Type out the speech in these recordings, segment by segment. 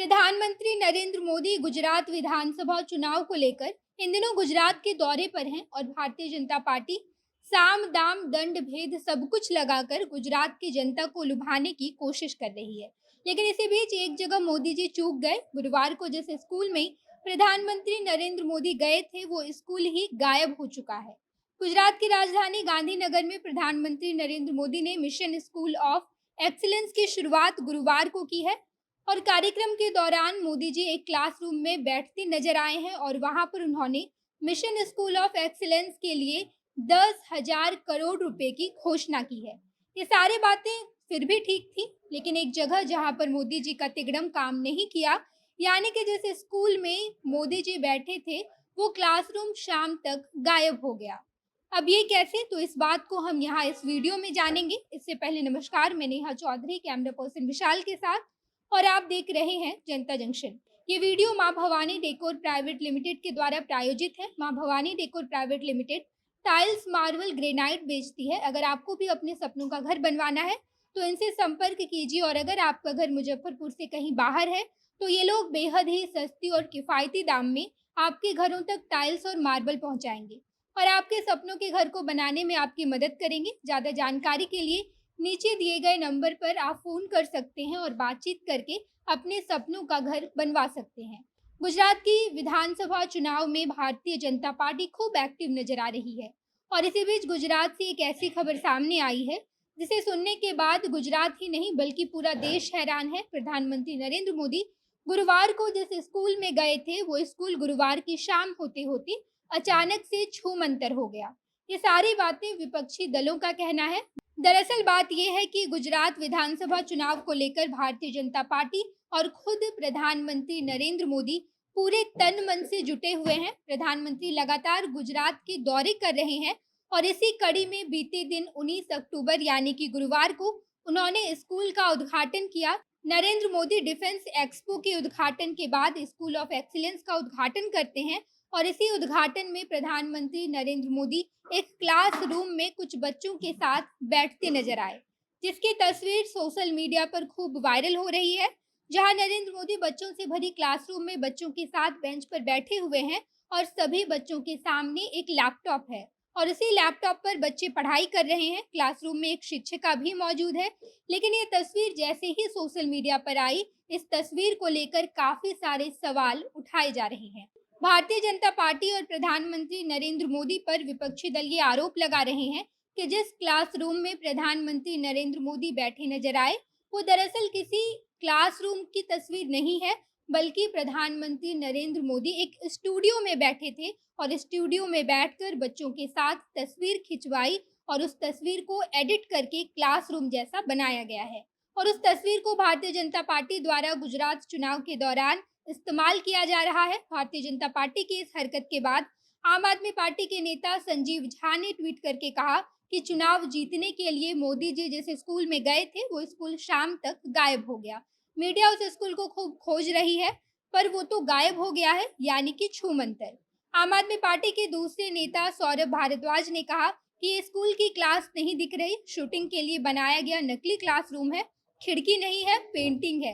प्रधानमंत्री नरेंद्र मोदी गुजरात विधानसभा चुनाव को लेकर इन दिनों गुजरात के दौरे पर हैं और भारतीय जनता पार्टी साम दाम दंड भेद सब कुछ लगाकर गुजरात की जनता को लुभाने की कोशिश कर रही है। लेकिन इसी बीच एक जगह मोदी जी चूक गए। गुरुवार को जिस स्कूल में प्रधानमंत्री नरेंद्र मोदी गए थे वो स्कूल ही गायब हो चुका है। गुजरात की राजधानी गांधीनगर में प्रधानमंत्री नरेंद्र मोदी ने मिशन स्कूल ऑफ एक्सीलेंस की शुरुआत गुरुवार को की है और कार्यक्रम के दौरान मोदी जी एक क्लासरूम में बैठते नजर आए हैं और वहां पर उन्होंने मिशन स्कूल ऑफ एक्सीलेंस के लिए 10,000 करोड़ रुपए की घोषणा की है। ये सारी बातें फिर भी ठीक थी, लेकिन एक जगह जहां पर मोदी जी का तिकड़म काम नहीं किया, यानी कि जिस स्कूल में मोदी जी बैठे थे वो क्लासरूम शाम तक गायब हो गया। अब ये कैसे, तो इस बात को हम यहाँ इस वीडियो में जानेंगे। इससे पहले नमस्कार, मैं नेहा चौधरी कैमरा पर्सन विशाल के साथ और आप देख रहे हैं जनता जंक्शन। ये वीडियो मां भवानी डेकोर प्राइवेट लिमिटेड के द्वारा प्रायोजित है। मां Bhavani decor private limited tiles, marble, granite बेचती है। अगर आपको भी अपने सपनों का घर बनवाना है तो इनसे संपर्क कीजिए और अगर आपका घर मुजफ्फरपुर से कहीं बाहर है तो ये लोग बेहद ही सस्ती और किफायती दाम में आपके घरों तक टाइल्स और मार्बल पहुंचाएंगे और आपके सपनों के घर को बनाने में आपकी मदद करेंगे। ज़्यादा जानकारी के लिए नीचे दिए गए नंबर पर आप फोन कर सकते हैं और बातचीत करके अपने सपनों का घर बनवा सकते हैं। गुजरात की विधानसभा चुनाव में भारतीय जनता पार्टी खूब एक्टिव नजर आ रही है और इसी बीच गुजरात से एक ऐसी खबर सामने आई है जिसे सुनने के बाद गुजरात ही नहीं बल्कि पूरा देश हैरान है। प्रधानमंत्री नरेंद्र मोदी गुरुवार को जिस स्कूल में गए थे वो स्कूल गुरुवार की शाम होते होते अचानक से छूमंतर हो गया। ये सारी बातें विपक्षी दलों का कहना है। दरअसल बात यह है कि गुजरात विधानसभा चुनाव को लेकर भारतीय जनता पार्टी और खुद प्रधानमंत्री नरेंद्र मोदी पूरे तन मन से जुटे हुए हैं। प्रधानमंत्री लगातार गुजरात के दौरे कर रहे हैं और इसी कड़ी में बीते दिन 19 अक्टूबर यानी कि गुरुवार को उन्होंने स्कूल का उद्घाटन किया। नरेंद्र मोदी डिफेंस एक्सपो के उद्घाटन के बाद स्कूल ऑफ एक्सीलेंस का उद्घाटन करते हैं और इसी उद्घाटन में प्रधानमंत्री नरेंद्र मोदी एक क्लासरूम में कुछ बच्चों के साथ बैठते नजर आए, जिसकी तस्वीर सोशल मीडिया पर खूब वायरल हो रही है। जहां नरेंद्र मोदी बच्चों से भरी क्लासरूम में बच्चों के साथ बेंच पर बैठे हुए हैं और सभी बच्चों के सामने एक लैपटॉप है और इसी लैपटॉप पर बच्चे पढ़ाई कर रहे हैं। क्लासरूम में एक शिक्षिका भी मौजूद है, लेकिन ये तस्वीर जैसे ही सोशल मीडिया पर आई, इस तस्वीर को लेकर काफी सारे सवाल उठाए जा रहे हैं। भारतीय जनता पार्टी और प्रधानमंत्री नरेंद्र मोदी पर विपक्षी दल ये आरोप लगा रहे हैं कि जिस क्लासरूम में प्रधानमंत्री नरेंद्र मोदी बैठे नजर आए वो दरअसल किसी क्लासरूम की तस्वीर नहीं है, बल्कि प्रधानमंत्री नरेंद्र मोदी एक स्टूडियो में बैठे थे और स्टूडियो में बैठकर बच्चों के साथ तस्वीर खिंचवाई और उस तस्वीर को एडिट करके क्लासरूम जैसा बनाया गया है और उस तस्वीर को भारतीय जनता पार्टी द्वारा गुजरात चुनाव के दौरान इस्तेमाल किया जा रहा है। भारतीय जनता पार्टी की इस हरकत के बाद आम आदमी पार्टी के नेता संजीव झा ने ट्वीट करके कहा कि चुनाव जीतने के लिए मोदी जी जिस स्कूल में गए थे वो स्कूल शाम तक गायब हो गया। मीडिया उस स्कूल को खूब खोज रही है पर वो तो गायब हो गया है, यानी कि छूमंतर। आम आदमी पार्टी के दूसरे नेता सौरभ भारद्वाज ने कहा कि ये स्कूल की क्लास नहीं दिख रही, शूटिंग के लिए बनाया गया नकली क्लासरूम है, खिड़की नहीं है, पेंटिंग है।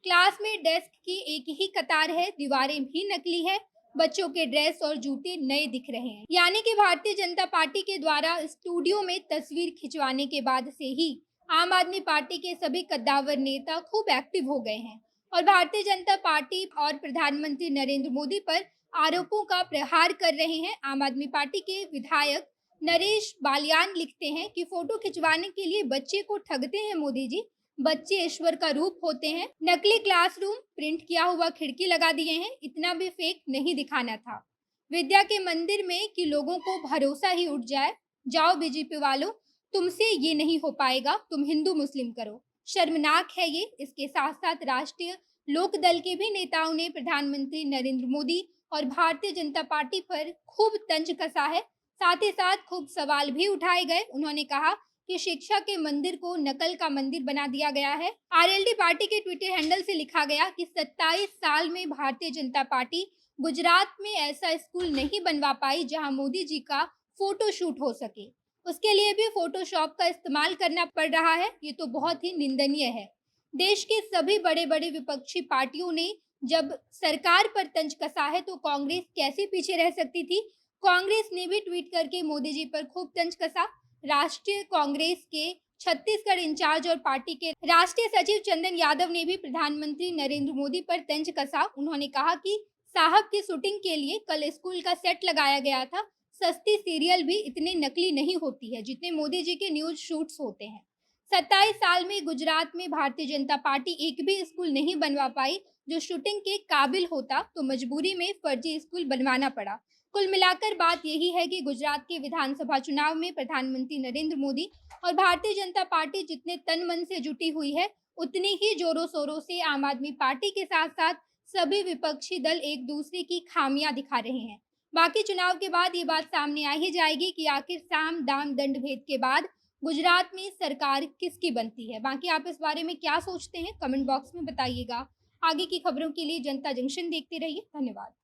क्लास में डेस्क की एक ही कतार है, दीवारें भी नकली है, बच्चों के ड्रेस और जूते नए दिख रहे हैं। यानी कि भारतीय जनता पार्टी के द्वारा स्टूडियो में तस्वीर खिंचवाने के बाद से ही आम आदमी पार्टी के सभी कद्दावर नेता खूब एक्टिव हो गए हैं और भारतीय जनता पार्टी और प्रधानमंत्री नरेंद्र मोदी पर आरोपों का प्रहार कर रहे हैं। आम आदमी पार्टी के विधायक नरेश बालियान लिखते हैं कि फोटो खिंचवाने के लिए बच्चे को ठगते हैं मोदी जी, बच्चे ईश्वर का रूप होते हैं। नकली क्लासरूम, प्रिंट किया हुआ खिड़की लगा दिए हैं, इतना भी फेक नहीं दिखाना था। विद्या के मंदिर में कि लोगों को भरोसा ही उठ जाए। जाओ बीजेपी वालों, तुमसे ये नहीं हो पाएगा, तुम हिंदू मुस्लिम करो। शर्मनाक है ये। इसके साथ साथ राष्ट्रीय लोक दल के भी नेताओं ने प्रधानमंत्री नरेंद्र मोदी और भारतीय जनता पार्टी पर खूब तंज कसा है। साथ ही साथ खूब सवाल भी उठाए गए। उन्होंने कहा कि शिक्षा के मंदिर को नकल का मंदिर बना दिया गया है। आरएलडी पार्टी के ट्विटर हैंडल से लिखा गया कि 27 साल में भारतीय जनता पार्टी गुजरात में ऐसा स्कूल नहीं बनवा पाई जहां मोदी जी का फोटो शूट हो सके। उसके लिए भी फोटोशॉप का इस्तेमाल करना पड़ रहा है। ये तो बहुत ही निंदनीय है। देश के सभी बड़े-बड़े विपक्षी पार्टियों ने जब सरकार पर तंज कसा है तो कांग्रेस कैसे पीछे रह सकती थी? कांग्रेस ने भी ट्वीट करके मोदी जी पर खूब तंज कसा। राष्ट्रीय कांग्रेस के छत्तीसगढ़ इंचार्ज और पार्टी के राष्ट्रीय सचिव चंदन यादव ने भी प्रधानमंत्री नरेंद्र मोदी पर तंज कसा। उन्होंने कहा कि साहब की शूटिंग के लिए कल स्कूल का सेट लगाया गया था। सस्ती सीरियल भी इतने नकली नहीं होती है जितने मोदी जी के न्यूज शूट्स होते हैं। 27 साल में गुजरात में भारतीय जनता पार्टी एक भी स्कूल नहीं बनवा पाई जो शूटिंग के काबिल होता, तो मजबूरी में फर्जी स्कूल बनवाना पड़ा। कुल मिलाकर बात यही है कि गुजरात के विधानसभा चुनाव में प्रधानमंत्री नरेंद्र मोदी और भारतीय जनता पार्टी जितने तन मन से जुटी हुई है, उतनी ही जोरों शोरों से आम आदमी पार्टी के साथ साथ सभी विपक्षी दल एक दूसरे की खामियां दिखा रहे हैं। बाकी चुनाव के बाद ये बात सामने आ ही जाएगी कि आखिर साम दाम दंड भेद के बाद गुजरात में सरकार किसकी बनती है। बाकी आप इस बारे में क्या सोचते हैं, कमेंट बॉक्स में बताइएगा। आगे की खबरों के लिए जनता जंक्शन देखते रहिए। धन्यवाद।